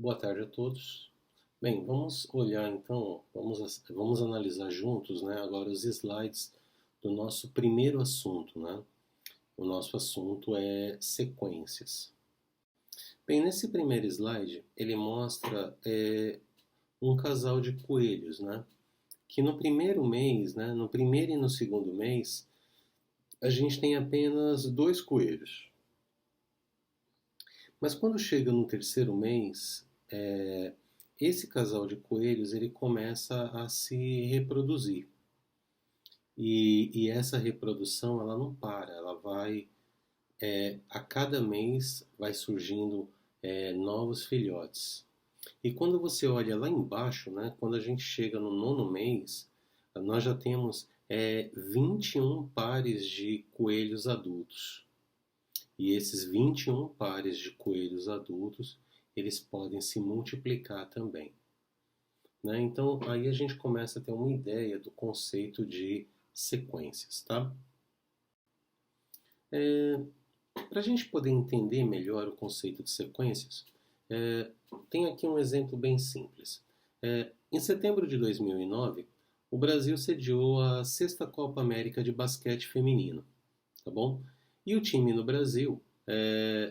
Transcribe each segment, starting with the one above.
Boa tarde a todos. Bem, vamos olhar então, vamos analisar juntos, né, agora os slides do nosso primeiro assunto, né? O nosso assunto é sequências. Bem, nesse primeiro slide, ele mostra um casal de coelhos, né? Que no primeiro mês, né, no primeiro e no segundo mês, a gente tem apenas dois coelhos. Mas quando chega no terceiro mês, esse casal de coelhos ele começa a se reproduzir. E essa reprodução ela não para, ela vai a cada mês vai surgindo novos filhotes. E quando você olha lá embaixo, né, quando a gente chega no nono mês, nós já temos 21 pares de coelhos adultos. E esses 21 pares de coelhos adultos, eles podem se multiplicar também. Né? Então, aí a gente começa a ter uma ideia do conceito de sequências, tá? Para a gente poder entender melhor o conceito de sequências, tem aqui um exemplo bem simples. Em setembro de 2009, o Brasil sediou a sexta Copa América de basquete feminino, tá bom? E o time no Brasil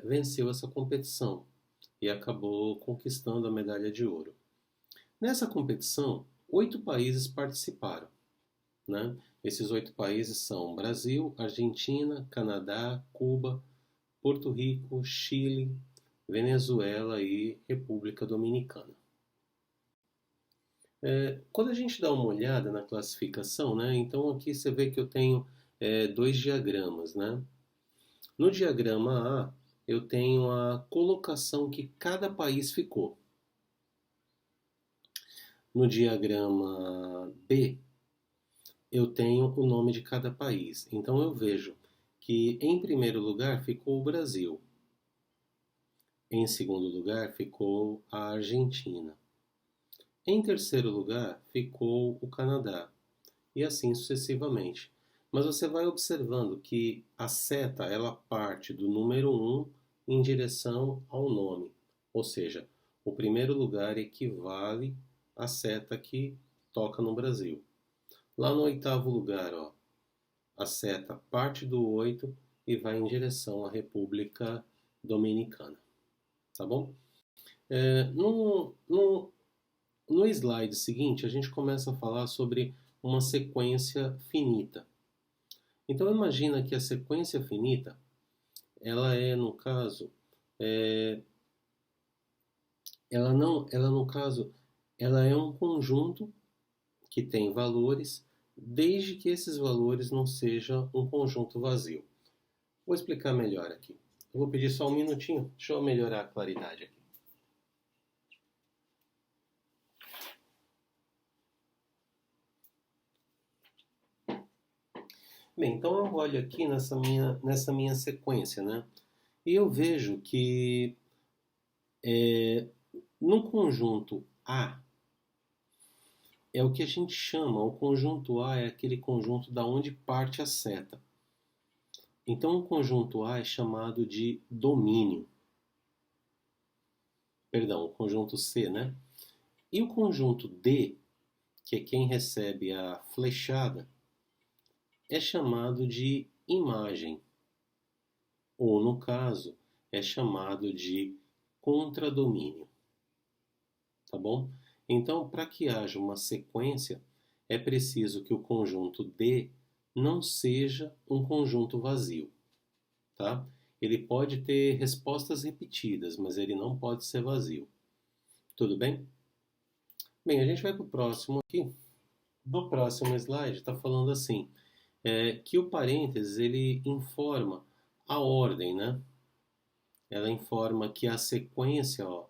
venceu essa competição e acabou conquistando a medalha de ouro. Nessa competição, 8 países participaram. Né? Esses 8 países são Brasil, Argentina, Canadá, Cuba, Porto Rico, Chile, Venezuela e República Dominicana. Quando a gente dá uma olhada na classificação, né, então aqui você vê que eu tenho dois diagramas. Né? No diagrama A, eu tenho a colocação que cada país ficou. No diagrama B, eu tenho o nome de cada país. Então eu vejo que em primeiro lugar ficou o Brasil. Em segundo lugar ficou a Argentina. Em terceiro lugar ficou o Canadá. E assim sucessivamente. Mas você vai observando que a seta ela parte do número 1 em direção ao nome. Ou seja, o primeiro lugar equivale à seta que toca no Brasil. Lá no oitavo lugar, ó, a seta parte do 8 e vai em direção à República Dominicana. Tá bom? No slide seguinte, a gente começa a falar sobre uma sequência finita. Então, imagina que a sequência finita, ela é, no caso, ela é um conjunto que tem valores, desde que esses valores não sejam um conjunto vazio. Vou explicar melhor aqui. Eu vou pedir só um minutinho, deixa eu melhorar a claridade aqui. Bem, então eu olho aqui nessa minha sequência, né? E eu vejo que no conjunto A, é o que a gente chama, o conjunto A é aquele conjunto da onde parte a seta. Então o conjunto A é chamado de domínio. Perdão, o conjunto C, né? E o conjunto D, que é quem recebe a flechada, é chamado de imagem. Ou, no caso, é chamado de contradomínio. Tá bom? Então, para que haja uma sequência, é preciso que o conjunto D não seja um conjunto vazio. Tá? Ele pode ter respostas repetidas, mas ele não pode ser vazio. Tudo bem? Bem, a gente vai para o próximo aqui. No próximo slide está falando assim, que o parênteses ele informa a ordem, né? Ela informa que a sequência, ó,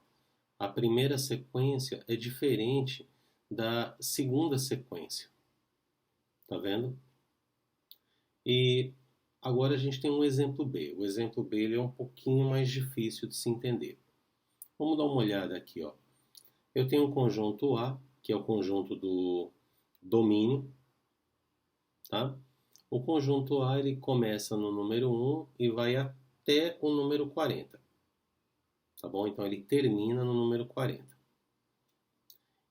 a primeira sequência é diferente da segunda sequência. Tá vendo? E agora a gente tem um exemplo B. O exemplo B ele é um pouquinho mais difícil de se entender. Vamos dar uma olhada aqui, ó. Eu tenho o conjunto A, que é o conjunto do domínio, tá? O conjunto A ele começa no número 1 e vai até o número 40. tá bom? Então ele termina no número 40.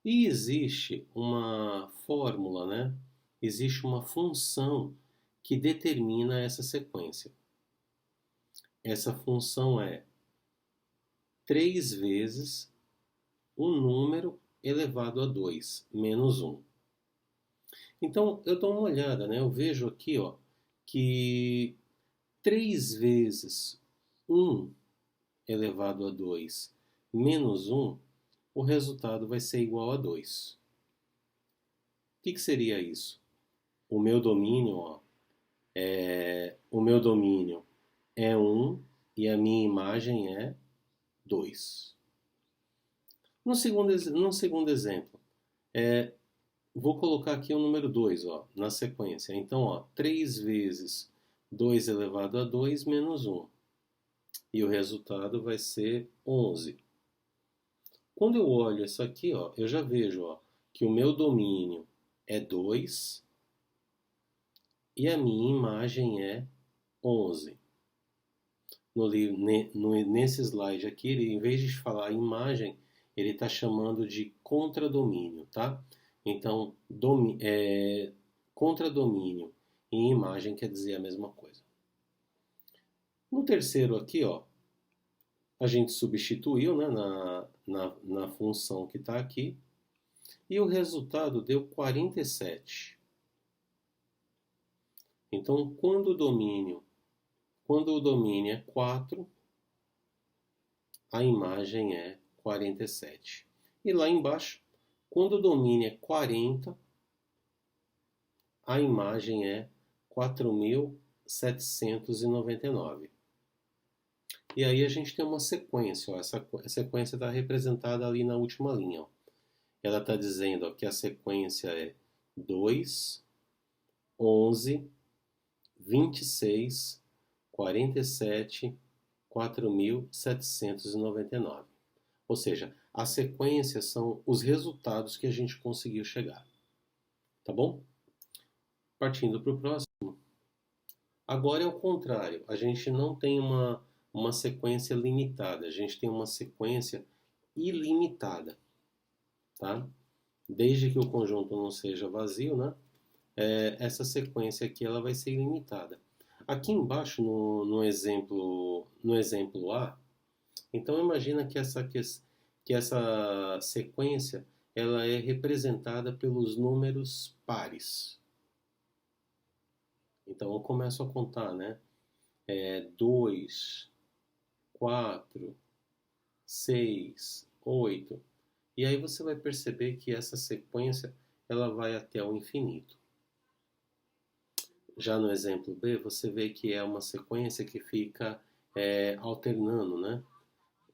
E existe uma fórmula, né? Existe uma função que determina essa sequência. Essa função é 3 vezes um número elevado a 2 menos 1. Então, eu dou uma olhada, né? Eu vejo aqui, ó, que 3 vezes 1 elevado a 2 menos 1, o resultado vai ser igual a 2. O que seria isso? O meu domínio, ó, o meu domínio é 1 e a minha imagem é 2. No segundo exemplo, vou colocar aqui o número 2, ó, na sequência. Então, ó, 3 vezes 2 elevado a 2 menos 1. E o resultado vai ser 11. Quando eu olho isso aqui, ó, eu já vejo, ó, que o meu domínio é 2 e a minha imagem é 11. Nesse slide aqui, ele, em vez de falar imagem, ele está chamando de contradomínio, tá? Então, contradomínio e imagem quer dizer a mesma coisa. No terceiro aqui, ó, a gente substituiu, né, na função que está aqui e o resultado deu 47. Então, quando o domínio é 4, a imagem é 47. E lá embaixo, quando o domínio é 40, a imagem é 4.799. E aí a gente tem uma sequência, ó, essa sequência está representada ali na última linha. Ó. Ela está dizendo, ó, que a sequência é 2, 11, 26, 47, 4.799. Ou seja, a sequência são os resultados que a gente conseguiu chegar. Tá bom? Partindo para o próximo. Agora é o contrário. A gente não tem uma sequência limitada. A gente tem uma sequência ilimitada. Tá? Desde que o conjunto não seja vazio, né? Essa sequência aqui ela vai ser ilimitada. Aqui embaixo no exemplo A, então imagina que essa sequência ela é representada pelos números pares. Então eu começo a contar, né? 2, 4, 6, 8. E aí você vai perceber que essa sequência ela vai até o infinito. Já no exemplo B, você vê que é uma sequência que fica alternando, né?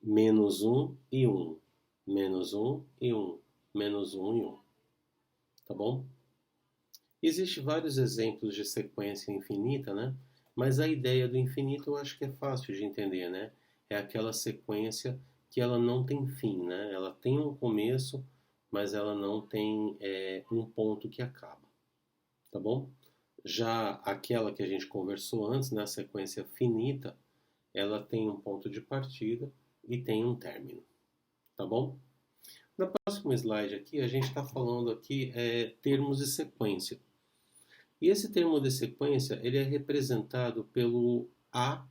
Menos 1 e 1. Menos 1 e 1. Menos 1 e 1. Tá bom? Existem vários exemplos de sequência infinita, né? Mas a ideia do infinito eu acho que é fácil de entender, né? É aquela sequência que ela não tem fim, né? Ela tem um começo, mas ela não tem um ponto que acaba. Tá bom? Já aquela que a gente conversou antes, na sequência finita, ela tem um ponto de partida e tem um término. Tá bom? No próximo slide aqui, a gente está falando aqui termos de sequência. E esse termo de sequência ele é representado pelo A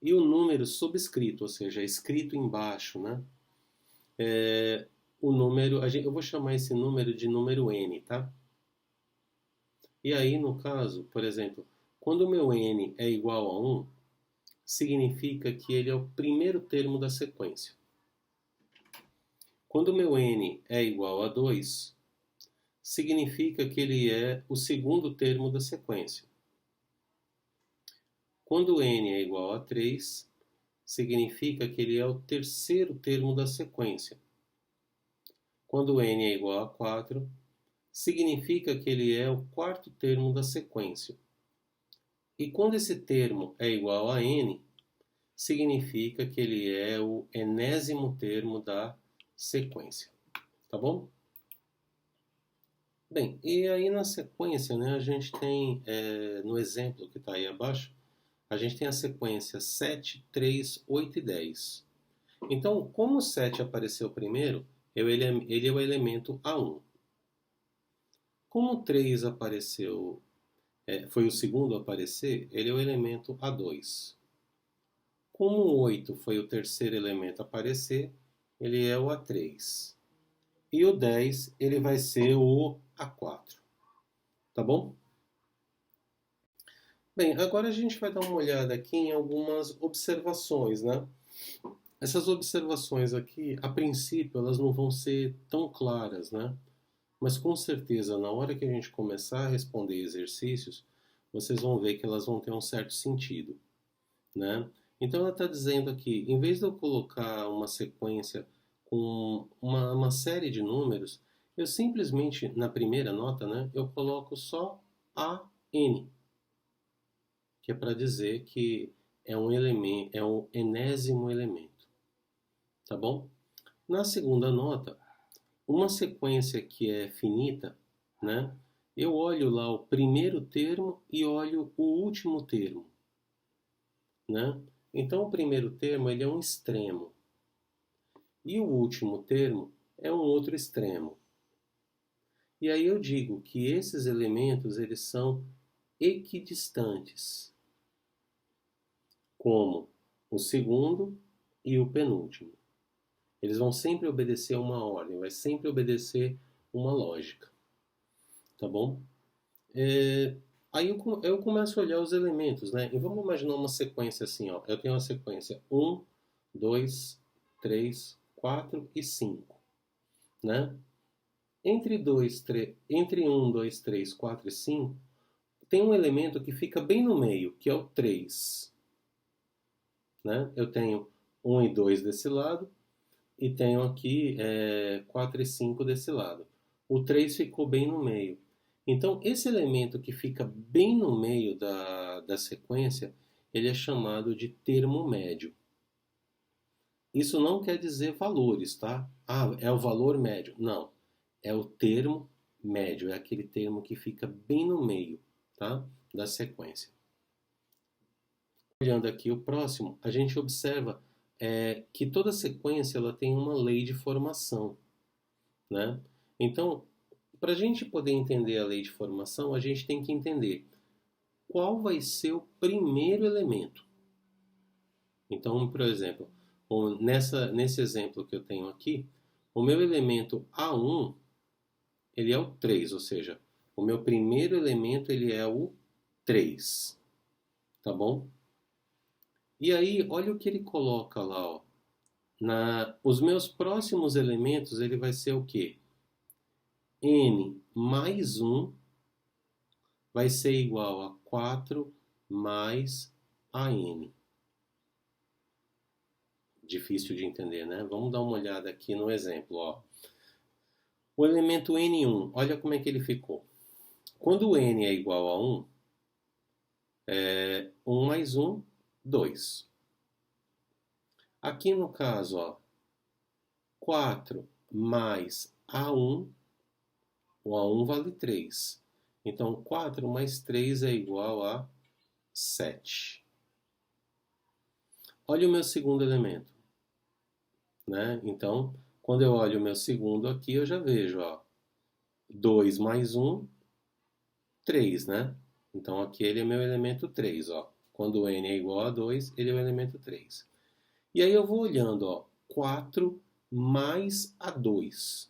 e o número subscrito, ou seja, escrito embaixo, né? O número, eu vou chamar esse número de número N, tá? E aí, no caso, por exemplo, quando o meu N é igual a 1, significa que ele é o primeiro termo da sequência. Quando o meu N é igual a 2, significa que ele é o segundo termo da sequência. Quando N é igual a 3, significa que ele é o terceiro termo da sequência. Quando N é igual a 4, significa que ele é o quarto termo da sequência. E quando esse termo é igual a N, significa que ele é o enésimo termo da sequência. Tá bom? Bem, e aí na sequência, né, a gente tem, no exemplo que está aí abaixo, a gente tem a sequência 7, 3, 8 e 10. Então, como o 7 apareceu primeiro, ele é o elemento A1. Como o 3 apareceu, foi o segundo a aparecer, ele é o elemento A2. Como o 8 foi o terceiro elemento a aparecer, ele é o A3. E o 10, ele vai ser o A4. Tá bom? Bem, agora a gente vai dar uma olhada aqui em algumas observações, né? Essas observações aqui, a princípio, elas não vão ser tão claras, né? Mas com certeza, na hora que a gente começar a responder exercícios, vocês vão ver que elas vão ter um certo sentido, né? Então ela está dizendo aqui, em vez de eu colocar uma sequência com uma série de números, eu simplesmente, na primeira nota, né, eu coloco só AN, que é para dizer que é um elemento, é um enésimo elemento, tá bom? Na segunda nota, uma sequência que é finita, né? Eu olho lá o primeiro termo e olho o último termo, né? Então o primeiro termo ele é um extremo e o último termo é um outro extremo. E aí eu digo que esses elementos eles são equidistantes, como o segundo e o penúltimo. Eles vão sempre obedecer a uma ordem, vai sempre obedecer uma lógica, tá bom? Aí eu começo a olhar os elementos, né? E vamos imaginar uma sequência assim, ó. Eu tenho uma sequência 2, 3, 4 e 5, né? Entre 2, 3, 4 e 5, tem um elemento que fica bem no meio, que é o 3, né? Eu tenho 1 e 2 desse lado e tenho aqui 4 e 5 desse lado. O 3 ficou bem no meio. Então, esse elemento que fica bem no meio da sequência, ele é chamado de termo médio. Isso não quer dizer valores, tá? Ah, é o valor médio. Não, é o termo médio, é aquele termo que fica bem no meio, tá? Da sequência. Olhando aqui o próximo, a gente observa que toda sequência ela tem uma lei de formação, né? Então, para a gente poder entender a lei de formação, a gente tem que entender qual vai ser o primeiro elemento. Então, por exemplo, nesse exemplo que eu tenho aqui, o meu elemento A1 ele é o 3, ou seja, o meu primeiro elemento ele é o 3, tá bom? E aí, olha o que ele coloca lá, ó. Os meus próximos elementos ele vai ser o quê? N mais 1 vai ser igual a 4 mais AN. Difícil de entender, né? Vamos dar uma olhada aqui no exemplo, ó. O elemento N1, olha como é que ele ficou. Quando o N é igual a 1, 1 mais 1, 2. Aqui no caso, ó, 4 mais A1, o A1 vale 3. Então, 4 mais 3 é igual a 7. Olha o meu segundo elemento, né? Então, quando eu olho o meu segundo aqui, eu já vejo, ó, 2 mais 1, 3, né? Então, aqui ele é meu elemento 3, ó. Quando o n é igual a 2, ele é o elemento 3. E aí eu vou olhando, ó, 4 mais A2.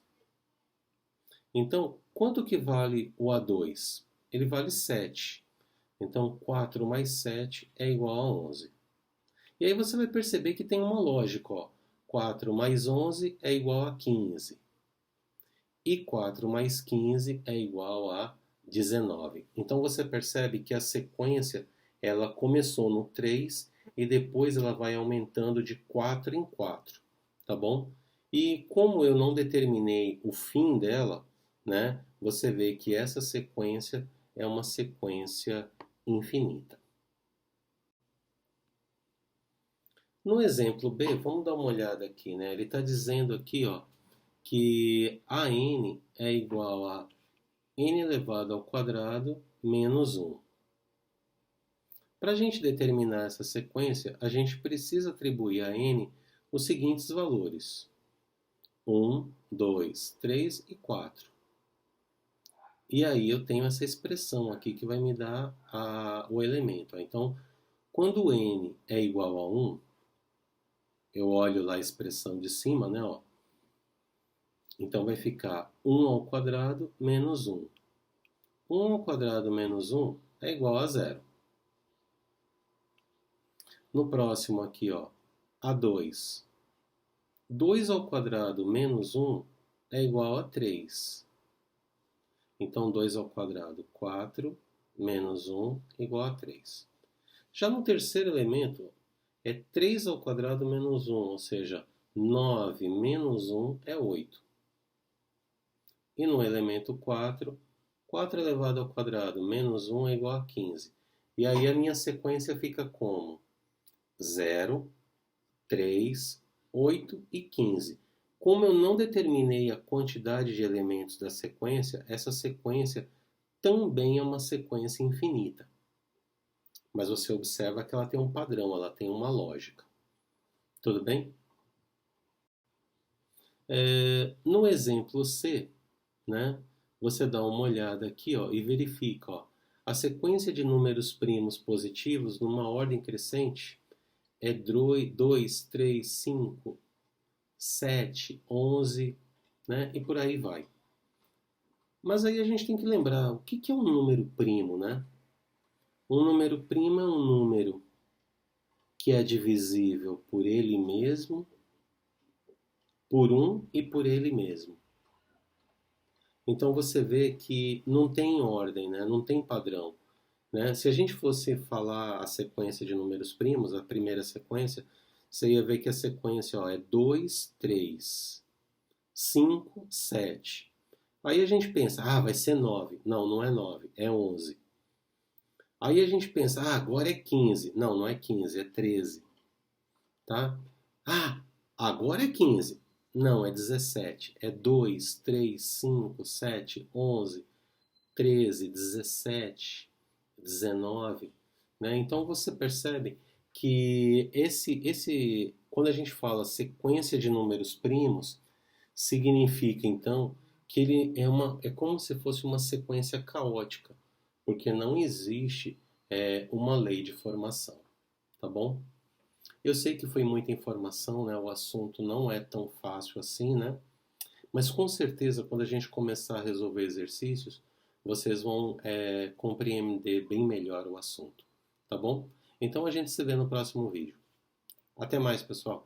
Então, quanto que vale o A2? Ele vale 7. Então, 4 mais 7 é igual a 11. E aí você vai perceber que tem uma lógica, ó. 4 mais 11 é igual a 15. E 4 mais 15 é igual a 19. Então você percebe que a sequência ela começou no 3 e depois ela vai aumentando de 4 em 4, tá bom? E como eu não determinei o fim dela, né, você vê que essa sequência é uma sequência infinita. No exemplo B, vamos dar uma olhada aqui, né? Ele está dizendo aqui, ó, que a n é igual a n elevado ao quadrado menos 1. Para a gente determinar essa sequência, a gente precisa atribuir a n os seguintes valores: 1, 2, 3 e 4. E aí eu tenho essa expressão aqui que vai me dar o elemento. Então, quando n é igual a 1, eu olho lá a expressão de cima, né? Ó. Então vai ficar 1 ao quadrado menos 1. 1 ao quadrado menos 1 é igual a 0. No próximo aqui, ó, A2. 2 ao quadrado menos 1 é igual a 3. Então, 2 ao quadrado, 4, menos 1, igual a 3. Já no terceiro elemento, é 3 ao quadrado menos 1, ou seja, 9 menos 1 é 8. E no elemento 4, 4 elevado ao quadrado menos 1 é igual a 15. E aí a minha sequência fica como? 0, 3, 8 e 15. Como eu não determinei a quantidade de elementos da sequência, essa sequência também é uma sequência infinita. Mas você observa que ela tem um padrão, ela tem uma lógica. Tudo bem? No exemplo C, né, você dá uma olhada aqui, ó, e verifica, ó, a sequência de números primos positivos numa ordem crescente é 2, 3, 5, 7, 11, né? E por aí vai. Mas aí a gente tem que lembrar, o que é um número primo, né? Um número primo é um número que é divisível por ele mesmo, por 1 e por ele mesmo. Então você vê que não tem ordem, né? Não tem padrão. Né? Se a gente fosse falar a sequência de números primos, a primeira sequência, você ia ver que a sequência, ó, é 2, 3, 5, 7. Aí a gente pensa, vai ser 9. Não, não é 9, é 11. Aí a gente pensa, agora é 15. Não, não é 15, é 13. Tá? Agora é 15. Não, é 17. É 2, 3, 5, 7, 11, 13, 17, 19. Né? Então você percebe que quando a gente fala sequência de números primos, significa então que ele é como se fosse uma sequência caótica, porque não existe uma lei de formação, tá bom? Eu sei que foi muita informação, né? O assunto não é tão fácil assim, né? Mas com certeza, quando a gente começar a resolver exercícios, vocês vão compreender bem melhor o assunto, tá bom? Então a gente se vê no próximo vídeo. Até mais, pessoal!